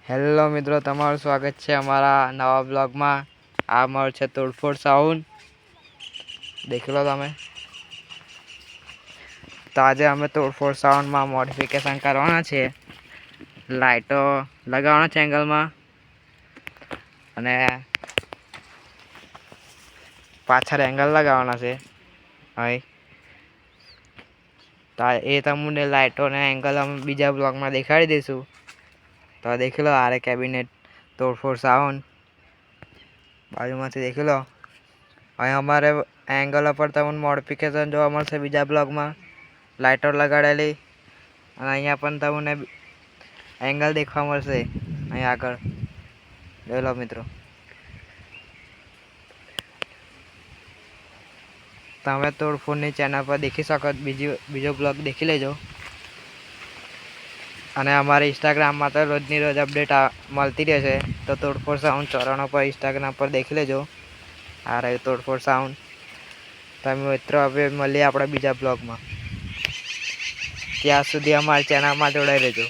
Hello મિત્રો, તમારું સ્વાગત છે અમારા નવા બ્લોગમાં. આ અમારું છે તોડફોડ સાઉન્ડ, દેખી લો તમે. તો આજે અમે તોડફોડ સાઉન્ડમાં મોડિફિકેશન કરવાના છે. લાઇટો લગાવવાના છે એંગલમાં, અને પાછળ એંગલ લગાવવાના છે. હવે તો એ તમને લાઇટોને એંગલ અમે બીજા બ્લોગમાં દેખાડી દઈશું. તો દેખી લો, આરે કેબિનેટ તોડફોડ સાઉન્ડ બાજુમાંથી દેખી લો. અહીં અમારે એંગલો પર તમને મોડિફિકેશન જોવા મળશે બીજા બ્લોગમાં, લાઇટો લગાડેલી. અને અહીંયા પણ તમને એંગલ દેખવા મળશે અહીં આગળ. જોઈ લો મિત્રો, તમે તોડફોડની ચેનલ પર દેખી શકો, બીજો બ્લોગ દેખી લેજો. અને અમારે ઇન્સ્ટાગ્રામમાં તો રોજની રોજ અપડેટ મળતી રહેશે. તો તોડફોડ સાઉન્ડ ચોરાણો પર ઇન્સ્ટાગ્રામ પર દેખી લેજો. આ રહ્યું તોડફોડ સાઉન્ડ. તમે મિત્રો હવે મળીએ આપણે બીજા બ્લોગમાં. ત્યાં સુધી અમારી ચેનલમાં જોડાઈ રહેજો.